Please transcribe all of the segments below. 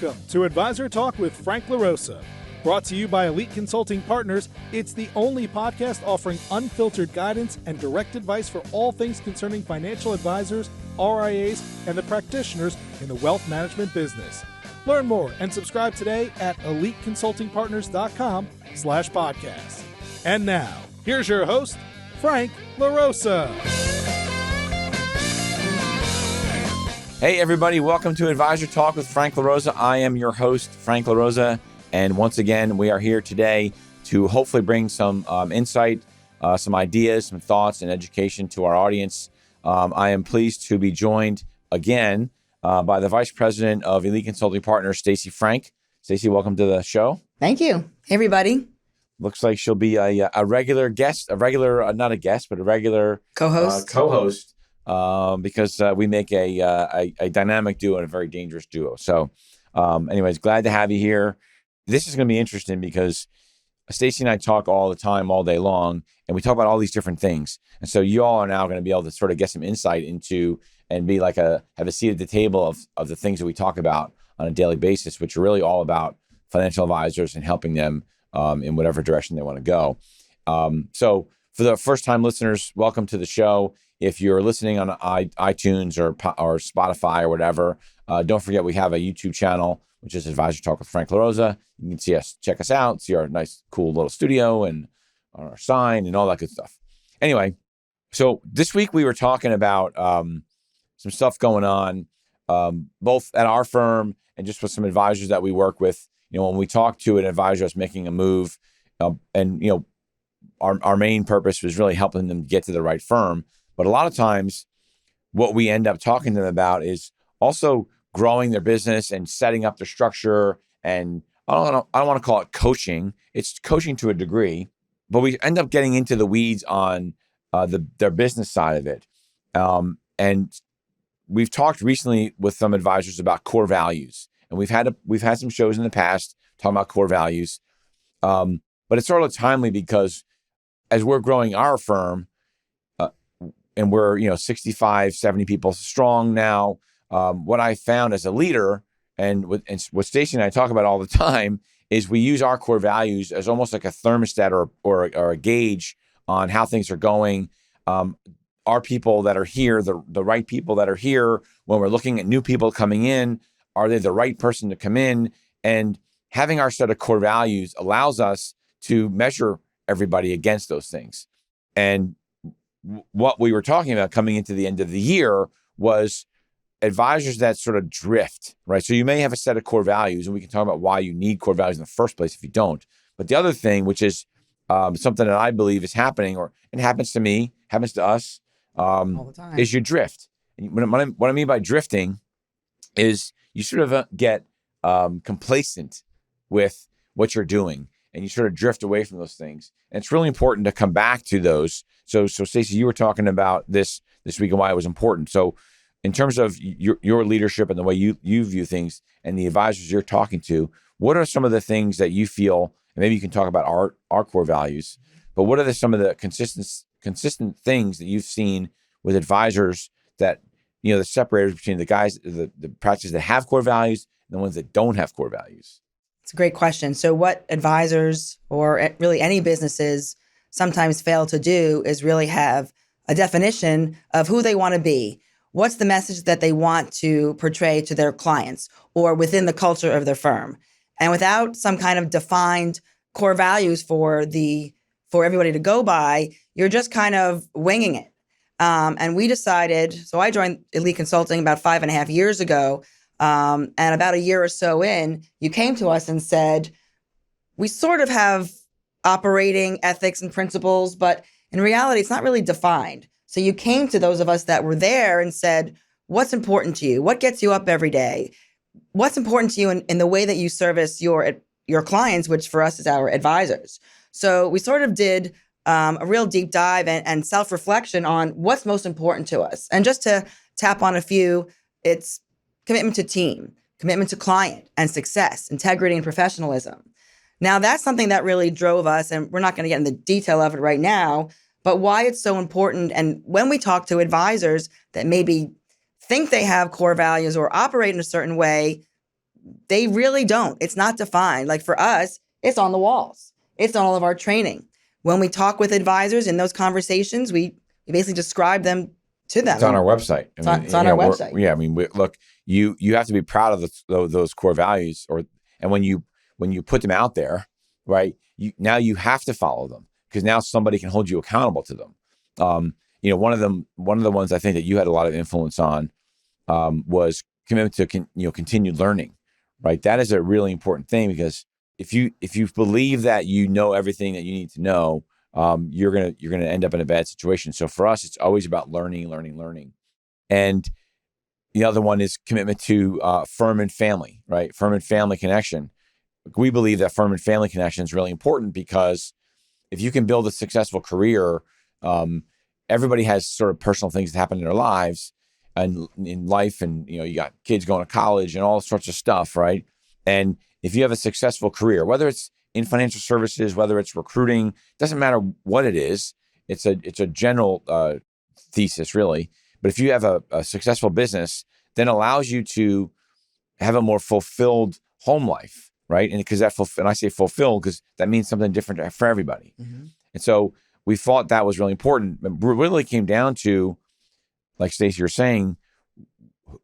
Welcome to Advisor Talk with Frank LaRosa. Brought to you by Elite Consulting Partners, it's the only podcast offering unfiltered guidance and direct advice for all things concerning financial advisors, RIAs, and the practitioners in the wealth management business. Learn more and subscribe today at eliteconsultingpartners.com/podcast. And now, here's your host, Frank LaRosa. Hey everybody, welcome to Advisor Talk with Frank LaRosa. I am your host, Frank LaRosa, and once again, we are here today to hopefully bring some insight, some ideas, some thoughts, and education to our audience. I am pleased to be joined again by the Vice President of Elite Consulting Partners, Stacey Frank. Stacey, welcome to the show. Thank you. Hey everybody. Looks like she'll be a regular guest, not a guest, but a regular co-host. Because we make a dynamic duo and a very dangerous duo. So anyways, glad to have you here. This is going to be interesting because Stacey and I talk all the time, all day long, and we talk about all these different things. And so you all are now going to be able to sort of get some insight into and be like have a seat at the table of the things that we talk about on a daily basis, which are really all about financial advisors and helping them in whatever direction they want to go. So for the first time listeners, welcome to the show. If you're listening on iTunes or Spotify or whatever, don't forget we have a YouTube channel, which is Advisor Talk with Frank LaRosa. You can see us, check us out, see our nice, cool little studio and our sign and all that good stuff. Anyway, so this week we were talking about some stuff going on, both at our firm and just with some advisors that we work with. You know, when we talk to an advisor that's making a move, and you know, our main purpose was really helping them get to the right firm. But a lot of times what we end up talking to them about is also growing their business and setting up their structure. And I don't want to call it coaching. It's coaching to a degree, but we end up getting into the weeds on their business side of it. And we've talked recently with some advisors about core values. And we've had some shows in the past talking about core values. But it's sort of timely because as we're growing our firm, and we're, 65, 70 people strong now. What I found as a leader and what Stacey and I talk about all the time is we use our core values as almost like a thermostat or a gauge on how things are going. Our people that are here, the right people that are here, when we're looking at new people coming in, are they the right person to come in? And having our set of core values allows us to measure everybody against those things. And what we were talking about coming into the end of the year was advisors that sort of drift, right? So you may have a set of core values, and we can talk about why you need core values in the first place if you don't. But the other thing, which is something that I believe is happening, or it happens to me, happens to us, all the time, is you drift. And what I mean by drifting is you sort of get complacent with what you're doing, and you sort of drift away from those things. And it's really important to come back to those. So Stacey, you were talking about this week and why it was important. So in terms of your leadership and the way you view things and the advisors you're talking to, what are some of the things that you feel, and maybe you can talk about our core values, but what are some of the consistent things that you've seen with advisors that, the separators between the guys, the practices that have core values and the ones that don't have core values? It's a great question. So what advisors or really any businesses sometimes fail to do is really have a definition of who they want to be. What's the message that they want to portray to their clients or within the culture of their firm? And without some kind of defined core values for everybody to go by, you're just kind of winging it. And we decided, so I joined Elite Consulting about 5.5 years ago. And about a year or so in, you came to us and said, we sort of have operating ethics and principles, but in reality, it's not really defined. So you came to those of us that were there and said, what's important to you? What gets you up every day? What's important to you in the way that you service your clients, which for us is our advisors? So we sort of did a real deep dive and self-reflection on what's most important to us. And just to tap on a few, it's commitment to team, commitment to client and success, integrity and professionalism. Now, that's something that really drove us, and we're not going to get into the detail of it right now, but why it's so important. And when we talk to advisors that maybe think they have core values or operate in a certain way, they really don't. It's not defined. Like for us, it's on the walls. It's on all of our training. When we talk with advisors in those conversations, we basically describe them to them. It's on our website. It's on our website. Yeah, I mean, look, you have to be proud of those core values, and when you put them out there, right? Now you have to follow them because now somebody can hold you accountable to them. One of the ones I think that you had a lot of influence on was commitment to continued learning, right? That is a really important thing because if you believe that you know everything that you need to know, you're gonna end up in a bad situation. So for us, it's always about learning. And the other one is commitment to firm and family, right? Firm and family connection. We believe that firm and family connection is really important because if you can build a successful career, everybody has sort of personal things that happen in their lives and in life, and you got kids going to college and all sorts of stuff, right? And if you have a successful career, whether it's in financial services, whether it's recruiting, doesn't matter what it is. It's a general thesis, really. But if you have a successful business, then it allows you to have a more fulfilled home life, right? And because and I say fulfilled because that means something different for everybody. Mm-hmm. And so we thought that was really important. It really came down to, like Stacey, you're saying,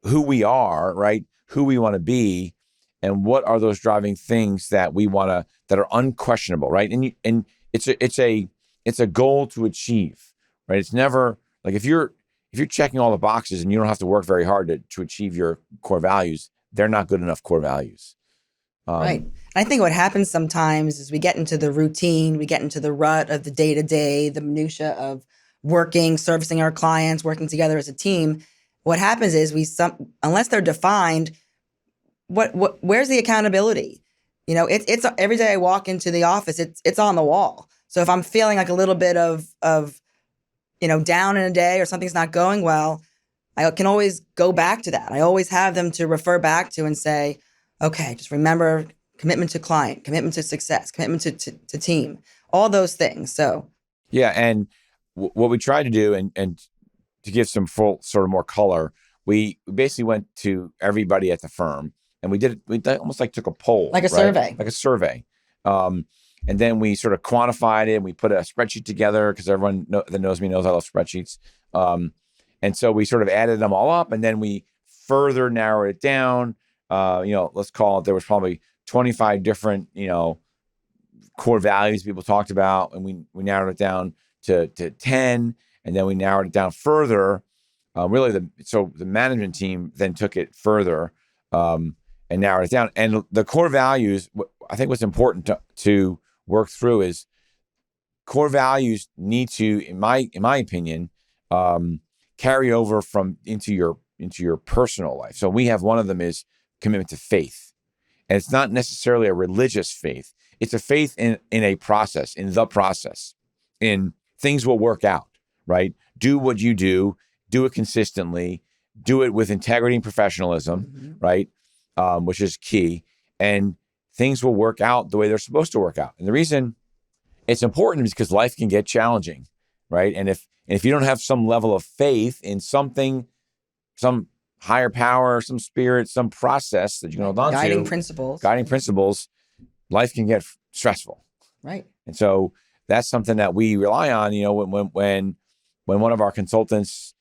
who we are, right? Who we want to be, and what are those driving things that we want to, that are unquestionable, right? And it's a goal to achieve, right? It's never like if you're checking all the boxes and you don't have to work very hard to achieve your core values, they're not good enough core values. Right. And I think what happens sometimes is we get into the routine, we get into the rut of the day-to-day, the minutia of working, servicing our clients, working together as a team. What happens is unless they're defined, where's the accountability? It's every day I walk into the office, it's on the wall. So if I'm feeling like a little bit of down in a day or something's not going well, I can always go back to that. I always have them to refer back to and say, okay, just remember commitment to client, commitment to success, commitment to team, all those things. So yeah, and what we tried to do, and to give some full sort of more color, we basically went to everybody at the firm, and we almost like took a poll, like a survey, and then we sort of quantified it. And we put a spreadsheet together because everyone that knows me knows I love spreadsheets, and so we sort of added them all up, and then we further narrowed it down. Let's call it, there was probably 25 different, core values people talked about. And we narrowed it down to 10. And then we narrowed it down further. So the management team then took it further and narrowed it down. And the core values, I think what's important to work through is core values need to, in my opinion, carry over into your personal life. So we have one of them is commitment to faith. And it's not necessarily a religious faith. It's a faith in a process, in the process, in things will work out, right? Do what you do it consistently, do it with integrity and professionalism, mm-hmm. right? Which is key. And things will work out the way they're supposed to work out. And the reason it's important is because life can get challenging, right? And if you don't have some level of faith in something, some higher power, some spirit, some process that you can hold on to. Guiding principles, life can get stressful. Right. And so that's something that we rely on, when one of our consultants,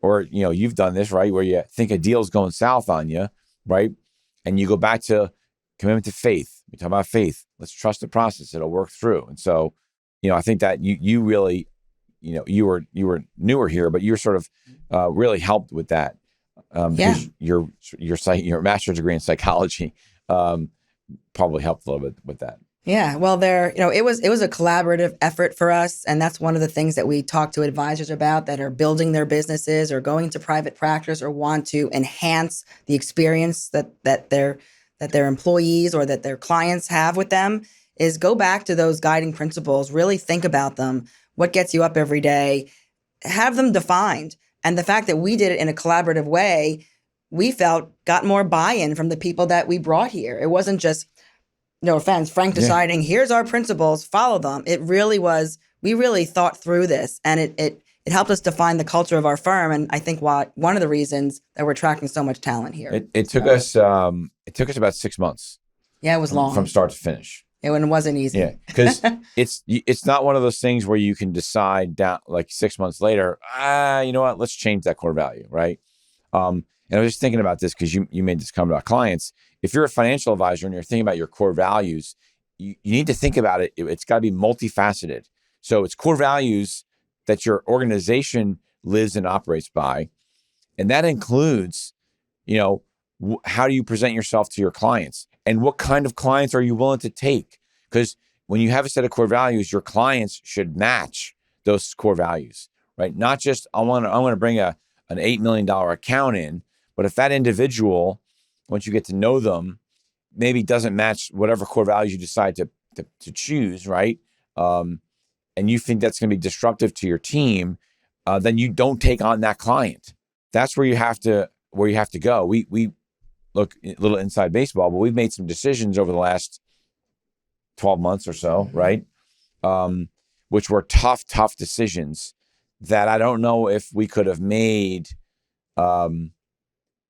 or, you've done this, right? Where you think a deal's going south on you, right? And you go back to commitment to faith. We talk about faith. Let's trust the process. It'll work through. And so, I think that you really, you were newer here, but you were sort of really helped with that. Because your master's degree in psychology probably helped a little bit with that. Yeah, well, it was a collaborative effort for us, and that's one of the things that we talk to advisors about that are building their businesses or going into private practice or want to enhance the experience that their employees or that their clients have with them. Is go back to those guiding principles, really think about them. What gets you up every day? Have them defined. And the fact that we did it in a collaborative way, we felt got more buy-in from the people that we brought here. It wasn't just, no offense, Frank deciding, here's our principles, follow them. It really was, we really thought through this, and it helped us define the culture of our firm. And I think one of the reasons that we're attracting so much talent here. It took us about 6 months. Yeah, it was long. From start to finish. It wasn't easy. Yeah, because it's not one of those things where you can decide down like 6 months later, you know what, let's change that core value, right? And I was just thinking about this because you made this comment about clients. If you're a financial advisor and you're thinking about your core values, you need to think about it. It's got to be multifaceted. So it's core values that your organization lives and operates by. And that includes, how do you present yourself to your clients? And what kind of clients are you willing to take? Because when you have a set of core values, your clients should match those core values, right? Not just, I want to bring an $8 million account in, but if that individual, once you get to know them, maybe doesn't match whatever core values you decide to choose, right? And you think that's going to be disruptive to your team, then you don't take on that client. That's where you have to go. We look a little inside baseball, but we've made some decisions over the last 12 months or so, right? Which were tough decisions that I don't know if we could have made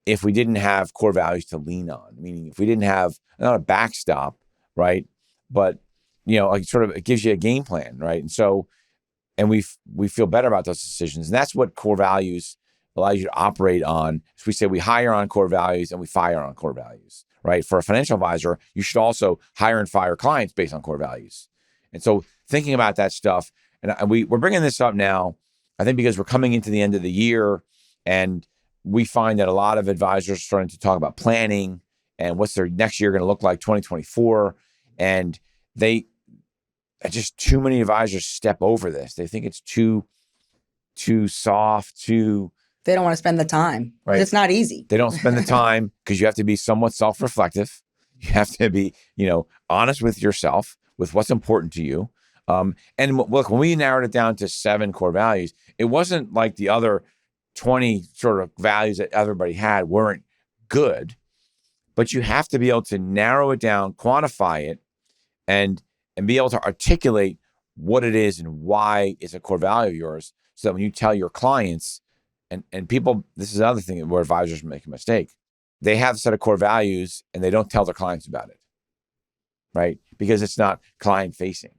if we didn't have core values to lean on. Meaning if we didn't have, not a backstop, right? But, it gives you a game plan, right? And so, and we feel better about those decisions. And that's what core values allows you to operate on. So we say we hire on core values and we fire on core values, right? For a financial advisor, you should also hire and fire clients based on core values. And so thinking about that stuff, and we're bringing this up now, I think because we're coming into the end of the year and we find that a lot of advisors are starting to talk about planning and what's their next year going to look like, 2024. And just too many advisors step over this. They think it's too soft, They don't want to spend the time. Right. It's not easy. They don't spend the time because you have to be somewhat self-reflective. You have to be, honest with yourself, with what's important to you. And look, when we narrowed it down to 7 core values, it wasn't like the other 20 sort of values that everybody had weren't good, but you have to be able to narrow it down, quantify it, and be able to articulate what it is and why it's a core value of yours, so that when you tell your clients and people, this is another thing where advisors make a mistake. They have a set of core values and they don't tell their clients about it, right? Because it's not client facing.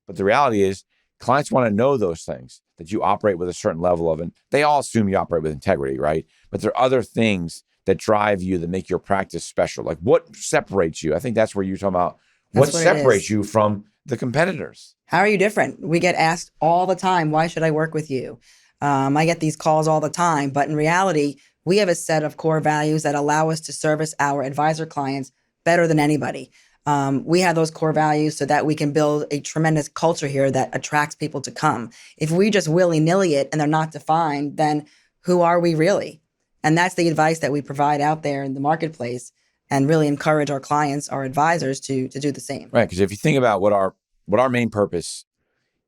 But the reality is clients want to know those things, that you operate with a certain level of, and they all assume you operate with integrity, right? But there are other things that drive you, that make your practice special. Like what separates you? I think that's where you're talking about what separates you from the competitors. How are you different? We get asked all the time, why should I work with you? I get these calls all the time, but in reality, we have a set of core values that allow us to service our advisor clients better than anybody. We have those core values so that we can build a tremendous culture here that attracts people to come. If we just willy-nilly it and they're not defined, then who are we really? And that's the advice that we provide out there in the marketplace, and really encourage our clients, our advisors to do the same. Right, because if you think about what our main purpose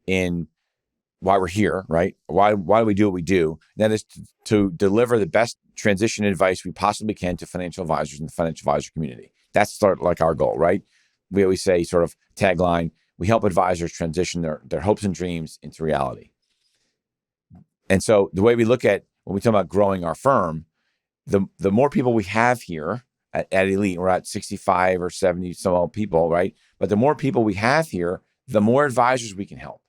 in why we're here, right? Why do we do what we do? That is to deliver the best transition advice we possibly can to financial advisors in the financial advisor community. That's sort of like our goal, right? We always say, sort of tagline, we help advisors transition their hopes and dreams into reality. And so the way we look at, when we talk about growing our firm, the more people we have here at Elite, we're at 65 or 70 some odd people, right? But the more people we have here, the more advisors we can help.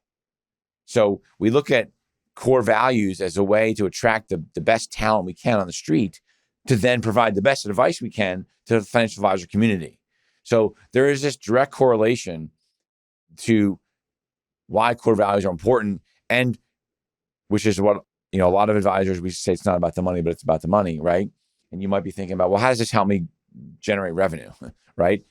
So we look at core values as a way to attract the best talent we can on the street, to then provide the best advice we can to the financial advisor community. So there is this direct correlation to why core values are important, and which is what, a lot of advisors, we say it's not about the money, but it's about the money, right? And you might be thinking about, well, how does this help me generate revenue, right?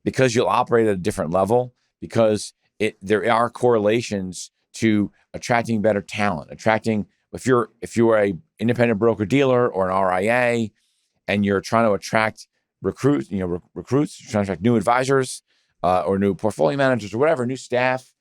Because you'll operate at a different level, because there are correlations to attracting better talent, if you're a independent broker dealer or an RIA and you're trying to attract recruits, you're trying to attract new advisors or new portfolio managers or whatever, new staff,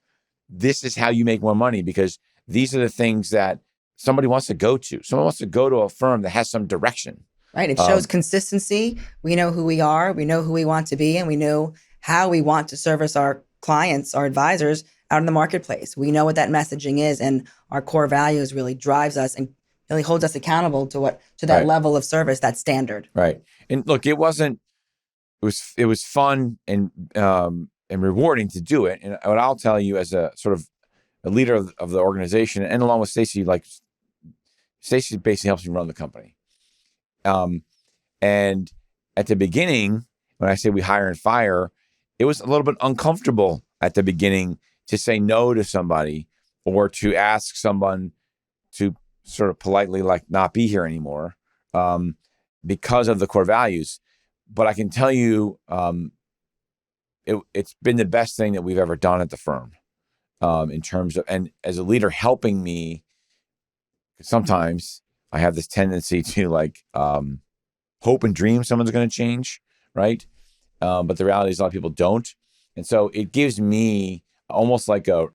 this is how you make more money, because these are the things that somebody wants to go to. Someone wants to go to a firm that has some direction. Right. It shows consistency. We know who we are. We know who we want to be, and we know how we want to service our clients, our advisors, out in the marketplace. We know what that messaging is, and our core values really drives us and really holds us accountable to that level of service, that standard. Right. And look, it was fun and rewarding to do it. And what I'll tell you as a sort of a leader of the organization, and along with Stacey, like Stacey basically helps me run the company. And at the beginning, when I say we hire and fire, it was a little bit uncomfortable at the beginning to say no to somebody or to ask someone to sort of politely like not be here anymore because of the core values. But I can tell you, it's been the best thing that we've ever done at the firm in terms of, and as a leader helping me, sometimes I have this tendency to like hope and dream someone's going to change, right? But the reality is a lot of people don't. And so it gives me almost like a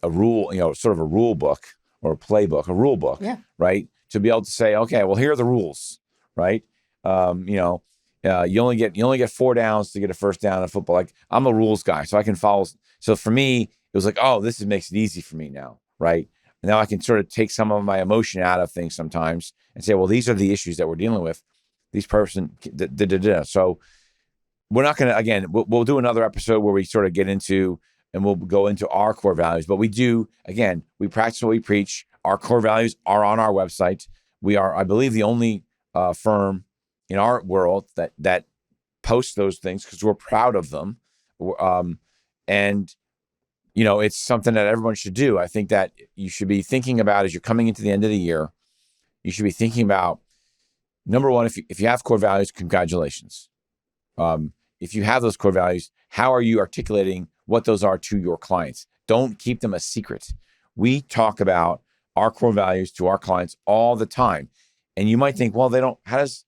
rule, sort of a rule book or a playbook, a rule book, right? To be able to say, okay, well, here are the rules, right? You only get 4 downs to get a first down in football. Like I'm a rules guy, so I can follow. So for me, it was like, oh, this makes it easy for me now, right? And now I can sort of take some of my emotion out of things sometimes and say, well, these are the issues that we're dealing with. These person, So we're not going to, again, we'll do another episode where we sort of get into, and we'll go into our core values. But we do, again, we practice what we preach. Our core values are on our website. We are, I believe, the only firm in our world that posts those things because we're proud of them. And, it's something that everyone should do. I think that you should be thinking about as you're coming into the end of the year, you should be thinking about, number one, if you have core values, congratulations. If you have those core values, how are you articulating what those are to your clients? Don't keep them a secret. We talk about our core values to our clients all the time. And you might think, well, they don't, how does,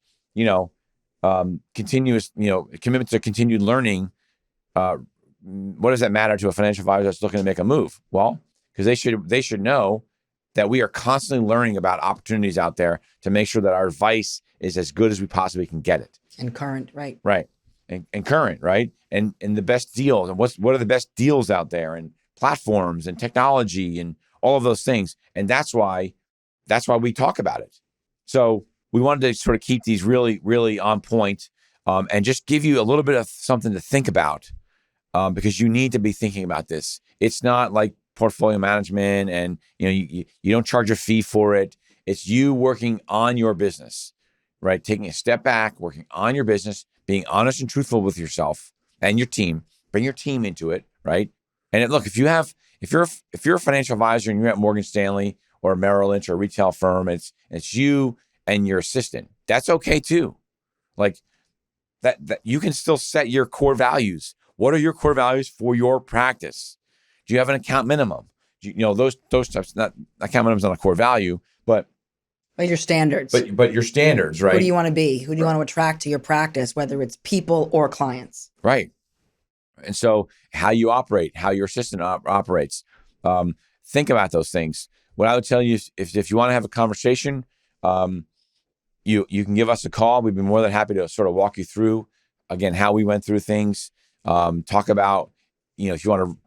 continuous, commitment to continued learning, what does that matter to a financial advisor that's looking to make a move? Well, because they should know that we are constantly learning about opportunities out there to make sure that our advice is as good as we possibly can get it. And current, right? Right. And current, right? And the best deals, and what are the best deals out there, and platforms and technology and all of those things. And that's why we talk about it. So we wanted to sort of keep these really, really on point, and just give you a little bit of something to think about, because you need to be thinking about this. It's not like portfolio management and, you don't charge a fee for it. It's you working on your business, right? Taking a step back, working on your business, being honest and truthful with yourself and your team. Bring your team into it, right? And look, if you're a financial advisor and you're at Morgan Stanley or Merrill Lynch or a retail firm, it's you and your assistant. That's okay too. Like that you can still set your core values. What are your core values for your practice? Do you have an account minimum? Those types. Not account minimum is not a core value, but your standards. But your standards, right? Who do you want to be? Who do you want to attract to your practice, whether it's people or clients? Right. And so how you operate, how your assistant operates, think about those things. What I would tell you is if you want to have a conversation, you can give us a call. We'd be more than happy to sort of walk you through, again, how we went through things, talk about, if you want to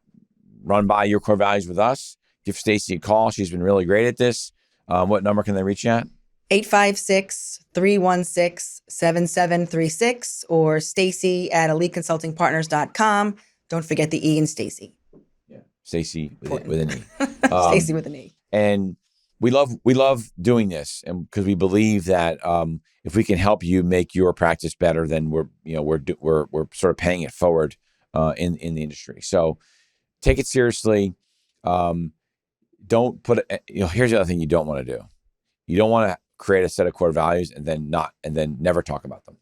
run by your core values with us, give Stacey a call. She's been really great at this. What number can they reach you at? 856-316-7736 or Stacey at eliteconsultingpartners.com. Don't forget the E in Stacey. Yeah, Stacey with an E. Stacey with an E. And we love doing this, and because we believe that if we can help you make your practice better, then we're sort of paying it forward in the industry. So take it seriously. Don't put it, here's the other thing you don't want to do. You don't want to create a set of core values and then never talk about them.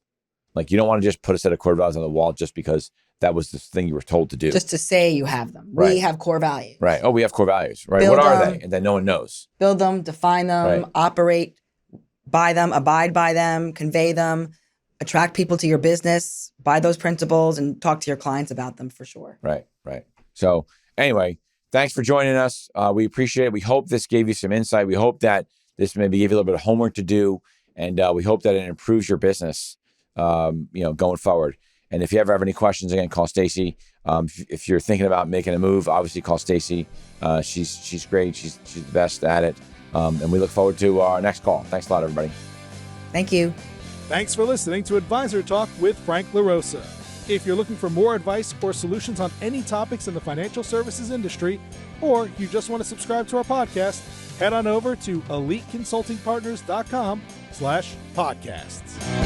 Like you don't want to just put a set of core values on the wall just because that was the thing you were told to do. Just to say you have them. Right. We have core values. Right. Oh, we have core values. Right. What are they? And then no one knows. Build them, define them, operate by them, abide by them, convey them, attract people to your business by those principles, and talk to your clients about them for sure. Right. So anyway, thanks for joining us. We appreciate it. We hope this gave you some insight. We hope that this maybe gave you a little bit of homework to do, and we hope that it improves your business, going forward. And if you ever have any questions, again, call Stacey. If you're thinking about making a move, obviously call Stacey. She's great. She's the best at it. And we look forward to our next call. Thanks a lot, everybody. Thank you. Thanks for listening to Advisor Talk with Frank LaRosa. If you're looking for more advice or solutions on any topics in the financial services industry, or you just want to subscribe to our podcast, head on over to eliteconsultingpartners.com/podcasts.